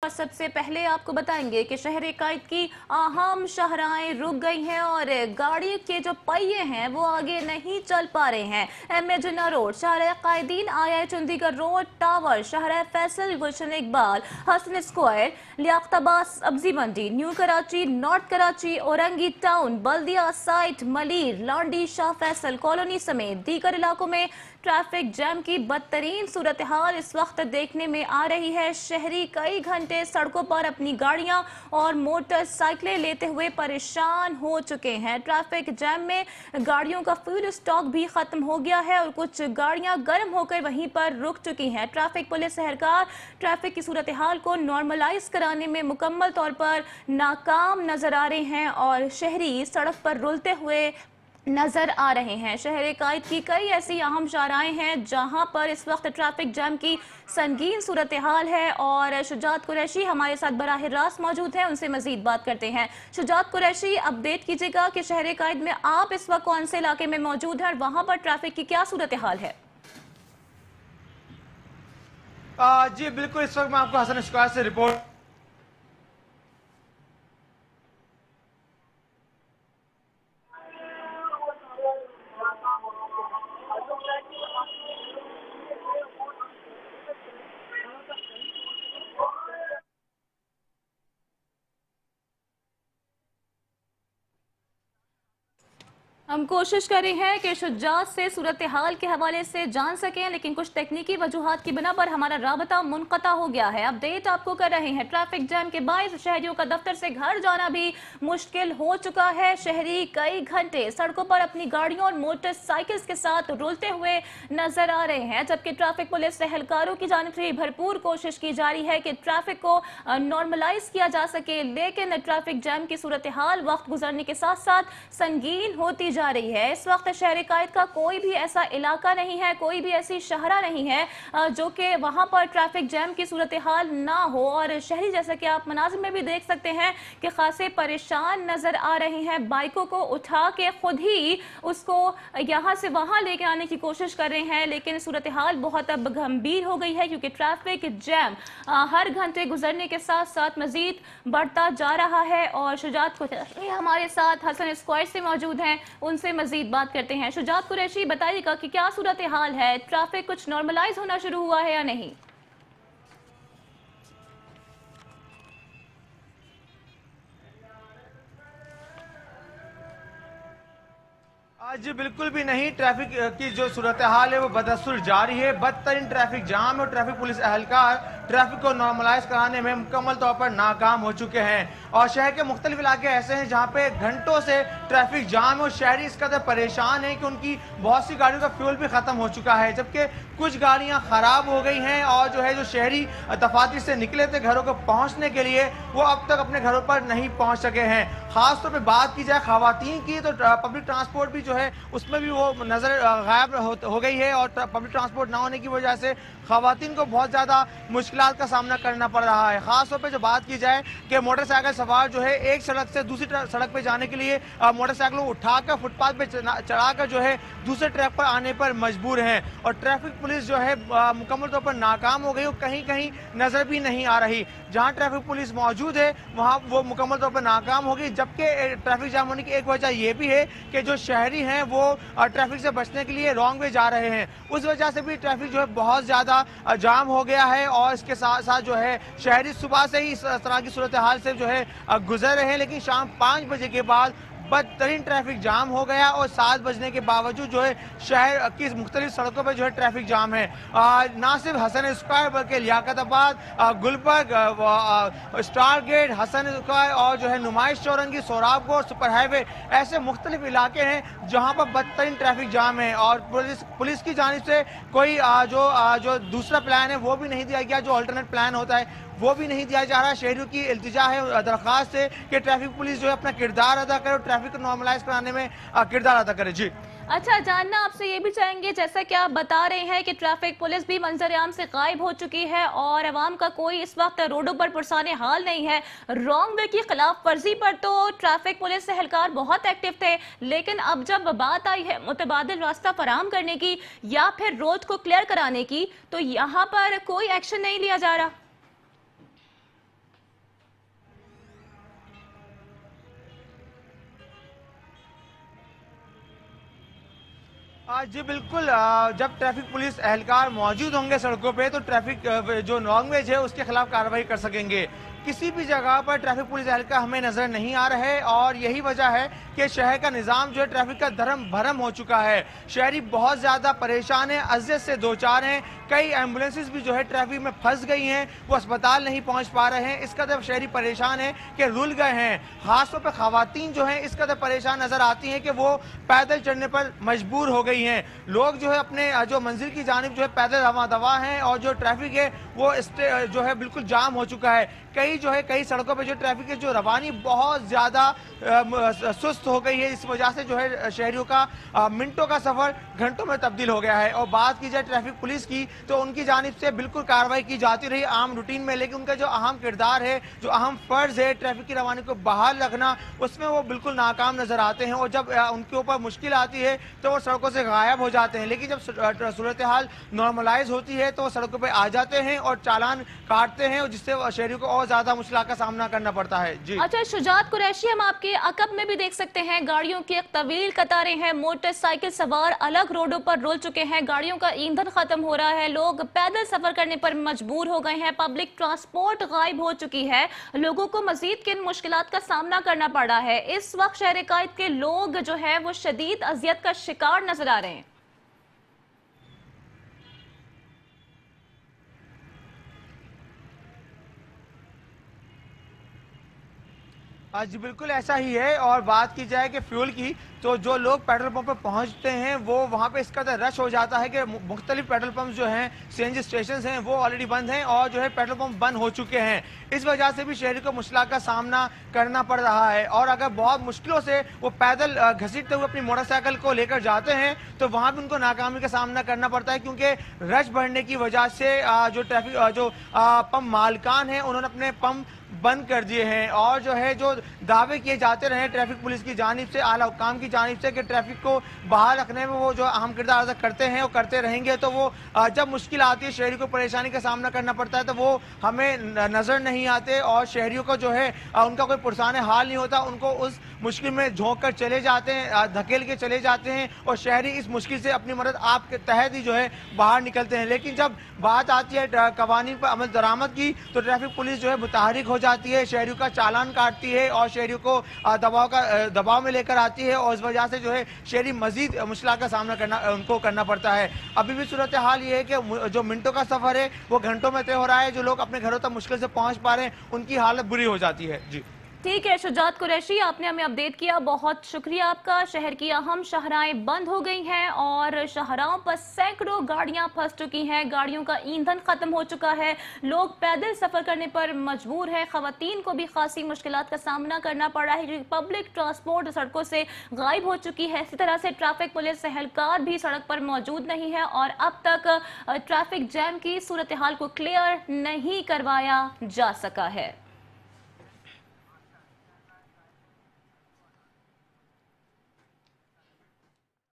और सबसे पहले आपको बताएंगे कि शहर कायद की अहम शाहराहें रुक गई हैं और गाड़ी के जो पहिए हैं वो आगे नहीं चल पा रहे हैं। एम ए जिन्ना रोड, शाहराह कायदीन, आया चंडीगढ़ रोड, टावर, शाहराह Faisal, Gulshan Iqbal, Hasan square, Liaquatabad, Sabzi Mandi, new Karachi, north Karachi, Orangi town, Baldia SITE, Malir, Landhi, Shah Faisal colony समेत दीगर इलाकों में ट्रैफिक जैम की बदतरीन सूरत हाल इस वक्त देखने में आ रही है। शहरी कई घंटे सड़कों पर अपनी गाड़ियां और मोटरसाइकिलें लेते हुए परेशान हो चुके हैं। ट्रैफिक जैम में गाड़ियों का फ्यूल स्टॉक भी खत्म हो गया है और कुछ गाड़ियां गर्म होकर वहीं पर रुक चुकी हैं। ट्रैफिक पुलिस एहलकार ट्रैफिक की सूरत हाल को नॉर्मलाइज कराने में मुकम्मल तौर पर नाकाम नजर आ रहे हैं और शहरी सड़क पर रुलते हुए नजर आ रहे हैं। शहर कायद की कई ऐसी अहम शाहराहें हैं जहां पर इस वक्त ट्रैफिक जैम की संगीन सूरत हाल है और शुजात कुरैशी हमारे साथ बराह रास्त मौजूद हैं, उनसे मजीद बात करते हैं। शुजात कुरैशी, अपडेट कीजिएगा कि शहर कायद में आप इस वक्त कौन से इलाके में मौजूद हैं और वहां पर ट्रैफिक की क्या सूरत हाल है? जी बिल्कुल, इस वक्त मैं आपको हसन स्क्वायर से रिपोर्ट हम कोशिश कर रहे हैं कि शुजात से सूरत हाल के हवाले से जान सकें, लेकिन कुछ तकनीकी वजूहात की बिना पर हमारा राबता मुनक़ता हो गया है। अपडेट आपको कर रहे हैं। ट्रैफिक जैम के बायस शहरियों का दफ्तर से घर जाना भी मुश्किल हो चुका है। शहरी कई घंटे सड़कों पर अपनी गाड़ियों और मोटरसाइकिल्स के साथ रुलते हुए नजर आ रहे हैं, जबकि ट्रैफिक पुलिस एहलकारों की जानिब से भरपूर कोशिश की जा रही है कि ट्रैफिक को नॉर्मलाइज किया जा सके, लेकिन ट्रैफिक जैम की सूरत हाल वक्त गुजरने के साथ साथ संगीन होती जा रही है। इस वक्त शहर कायद का कोई भी ऐसा इलाका नहीं है, कोई भी ऐसी शहरा नहीं है जो कि वहां पर ट्रैफिक जैम की सूरत हाल ना हो और शहरी, जैसा कि आप मनाजिर में भी देख सकते हैं कि खासे परेशान नजर आ रहे हैं। बाइकों को उठा के खुद ही उसको यहां से वहां लेके आने की कोशिश कर रहे हैं, लेकिन सूरत हाल बहुत अब गंभीर हो गई है क्योंकि ट्रैफिक जैम हर घंटे गुजरने के साथ साथ मजीद बढ़ता जा रहा है। और शुजात कुरैशी हमारे साथ हसन स्क्वायर से मौजूद हैं, उनसे मजीद बात करते हैं। शुजात कुरैशी, बताइएगा कि क्या सूरत हाल है, ट्रैफिक कुछ नॉर्मलाइज होना शुरू हुआ है या नहीं? आज बिल्कुल भी नहीं। ट्रैफिक की जो सूरत हाल है वो बदस्तूर जारी है। बदतरीन ट्रैफिक जाम और ट्रैफिक पुलिस एहलकार ट्रैफिक को नॉर्मलाइज कराने में मुकम्मल तौर पर नाकाम हो चुके हैं और शहर के मुख्तलिफ इलाके ऐसे हैं जहां पे घंटों से ट्रैफिक जाम है और शहरी इस कदर परेशान है कि उनकी बहुत सी गाड़ियों का फ्यूल भी खत्म हो चुका है, जबकि कुछ गाड़ियां खराब हो गई हैं और जो शहरी दफातर से निकले थे घरों को पहुंचने के लिए, वो अब तक अपने घरों पर नहीं पहुंच सके हैं। खास तौर पर बात की जाए खवातीन की तो पब्लिक ट्रांसपोर्ट भी जो है उसमें भी वो नजर गायब हो गई है और पब्लिक ट्रांसपोर्ट ना होने की वजह से खवातीन को बहुत ज़्यादा मुश्किलात का सामना करना पड़ रहा है। खास तौर पे जो बात की जाए कि मोटरसाइकिल सवार जो है एक सड़क से दूसरी सड़क पे जाने के लिए मोटरसाइकिल उठाकर फुटपाथ पे चढ़ाकर जो है दूसरे ट्रैक पर आने पर मजबूर हैं और ट्रैफिक पुलिस जो है मुकम्मल तौर पर नाकाम हो गई और कहीं कहीं नजर भी नहीं आ रही। जहाँ ट्रैफिक पुलिस मौजूद है वहाँ वो मुकम्मल तौर पर नाकाम हो गई, जबकि ट्रैफिक जाम होने की एक वजह यह भी है कि जो शहरी हैं वो ट्रैफिक से बचने के लिए रॉन्ग वे जा रहे हैं, उस वजह से भी ट्रैफिक जो है बहुत ज़्यादा जाम हो गया है। और इसके साथ साथ जो है शहरी सुबह से ही इस तरह की सूरत हाल से जो है गुजर रहे हैं, लेकिन शाम 5 बजे के बाद बदतरीन ट्रैफिक जाम हो गया और 7 बजने के बावजूद जो है शहर की मुख्तलिफ सड़कों पर जो है ट्रैफिक जाम है। ना सिर्फ हसन स्क्वायर बल्कि Liaquatabad, Gulberg, star gate, Hasan square और जो है नुमाइश चौरंगी, सोराबगोर, सुपर हाईवे, ऐसे मुख्तलिफ इलाके हैं जहाँ पर बदतरीन ट्रैफिक जाम है और पुलिस की जानिब से कोई जो दूसरा प्लान है वो भी नहीं दिया गया, जो अल्टरनेट प्लान होता है वो भी नहीं दिया जा रहा। शहरियों की इल्तिजा है, दरख्वास्त है कि ट्रैफिक पुलिस जो है अपना किरदार अदा करे और ट्रैफिक को नॉर्मलाइज कराने में किरदार अदा करे। जी अच्छा, जानना आपसे ये भी चाहेंगे, जैसा कि आप बता रहे हैं कि ट्रैफिक पुलिस भी मंजर आम से गायब हो चुकी है और अवाम का कोई इस वक्त रोडों पर पुरसाने हाल नहीं है। रॉन्ग वे की खिलाफ वर्जी पर तो ट्रैफिक पुलिस एहलकार बहुत एक्टिव थे, लेकिन अब जब बात आई है मुतबादिल रास्ता फराहम करने की या फिर रोड को क्लियर कराने की, तो यहाँ पर कोई एक्शन नहीं लिया जा रहा। जी बिल्कुल, जब ट्रैफिक पुलिस एहलकार मौजूद होंगे सड़कों पे तो ट्रैफिक जो नॉर्मवेज है उसके खिलाफ कार्रवाई कर सकेंगे। किसी भी जगह पर ट्रैफिक पुलिस एहलकार हमें नजर नहीं आ रहे और यही वजह है कि शहर का निज़ाम जो है ट्रैफिक का धर्म भरम हो चुका है। शहरी बहुत ज़्यादा परेशान हैं, अज़ियत से दो चार हैं। कई एम्बुलेंसेज भी जो है ट्रैफिक में फंस गई हैं, वो अस्पताल नहीं पहुंच पा रहे हैं। इस कदर शहरी परेशान हैं कि रुल गए हैं। खासतौर पर खवातीन जो हैं इस कदर परेशान नजर आती हैं कि वो पैदल चलने पर मजबूर हो गई हैं। लोग जो है अपने जो मंजिल की जानिब जो है पैदल रवा दवा हैं और जो ट्रैफिक है वो जो है बिल्कुल जाम हो चुका है। कई सड़कों पे जो ट्रैफिक है जो रवानी बहुत ज़्यादा सुस्त हो गई है। इस वजह से जो है शहरियों का मिनटों का सफ़र घंटों में तब्दील हो गया है। और बात की जाए ट्रैफिक पुलिस की तो उनकी जानिब से बिल्कुल कार्रवाई की जाती रही आम रूटीन में, लेकिन उनका जो अहम किरदार है, जो अहम फ़र्ज़ है ट्रैफिक की रवानी को बहाल रखना, उसमें वो बिल्कुल नाकाम नज़र आते हैं। और जब उनके ऊपर मुश्किल आती है तो वो सड़कों से गायब हो जाते हैं। लेकिन जब सूरत हाल नॉर्मलाइज होती है तो वो सड़कों पर आ जाते हैं और चालान काटते हैं, जिससे शहरियों को और ज़्यादा मुश्किल का सामना करना पड़ता है। जी अच्छा शुजात कुरैशी, हम आपके अकब में भी देख सकते हैं गाड़ियों की एक तवील कतारें हैं। मोटरसाइकिल सवार अलग रोडों पर रुल चुके हैं, गाड़ियों का ईंधन खत्म हो रहा है, लोग पैदल सफर करने पर मजबूर हो गए हैं, पब्लिक ट्रांसपोर्ट गायब हो चुकी है। लोगों को मजीद किन मुश्किलात का सामना करना पड़ रहा है? इस वक्त शहर कायद के लोग जो है वो शदीद अजियत का शिकार नजर आ रहे हैं। जी बिल्कुल ऐसा ही है। और बात की जाए कि फ्यूल की तो जो लोग पेट्रोल पंप पर पहुंचते हैं वो वहां पे इस कदर रश हो जाता है कि मुख्तलिफ पेट्रोल पंप जो हैं, सीएनजी स्टेशन हैं, वो ऑलरेडी बंद हैं और जो है पेट्रोल पंप बंद हो चुके हैं। इस वजह से भी शहरी को मुश्किल का सामना करना पड़ रहा है। और अगर बहुत मुश्किलों से वो पैदल घसीटते हुए अपनी मोटरसाइकिल को लेकर जाते हैं तो वहां भी उनको नाकामी का सामना करना पड़ता है, क्योंकि रश बढ़ने की वजह से जो ट्रैफिक जो पंप मालिकान हैं उन्होंने अपने पंप बंद कर दिए हैं। और जो है जो दावे किए जाते रहे ट्रैफिक पुलिस की जानिब से, आला हुक्काम की जानिब से कि ट्रैफिक को बहाल रखने में वो जो अहम किरदार अदा करते हैं और करते रहेंगे, तो वो जब मुश्किल आती है, शहरी को परेशानी का सामना करना पड़ता है, तो वो हमें नज़र नहीं आते और शहरियों को जो है उनका कोई पुरसान हाल नहीं होता। उनको उस मुश्किल में झोंक कर चले जाते हैं, धकेल के चले जाते हैं और शहरी इस मुश्किल से अपनी मदद आपके तहत ही जो है बाहर निकलते हैं। लेकिन जब बात आती है कवानीन पर अमल दरामद की तो ट्रैफिक पुलिस जो है मुतहरिक हो जाती है, शहरियों का चालान काटती है और शहरियों को दबाव में लेकर आती है। और इस वजह से जो है शहरी मजीद मुश्किल का सामना उनको करना पड़ता है। अभी भी सूरत हाल ये है कि जो मिनटों का सफ़र है वो घंटों में तय हो रहा है। जो लोग अपने घरों तक मुश्किल से पहुँच पा रहे हैं उनकी हालत बुरी हो जाती है। जी ठीक है शुजात कुरैशी, आपने हमें अपडेट किया, बहुत शुक्रिया आपका। शहर की अहम शाहराएं बंद हो गई हैं और शाहराओं पर सैकड़ों गाड़ियां फंस चुकी हैं, गाड़ियों का ईंधन खत्म हो चुका है, लोग पैदल सफर करने पर मजबूर है, खवातीन को भी खासी मुश्किलात का सामना करना पड़ रहा है, पब्लिक ट्रांसपोर्ट सड़कों से गायब हो चुकी है। इसी तरह से ट्रैफिक पुलिस एहलकार भी सड़क पर मौजूद नहीं है और अब तक ट्रैफिक जैम की सूरत हाल को क्लियर नहीं करवाया जा सका है।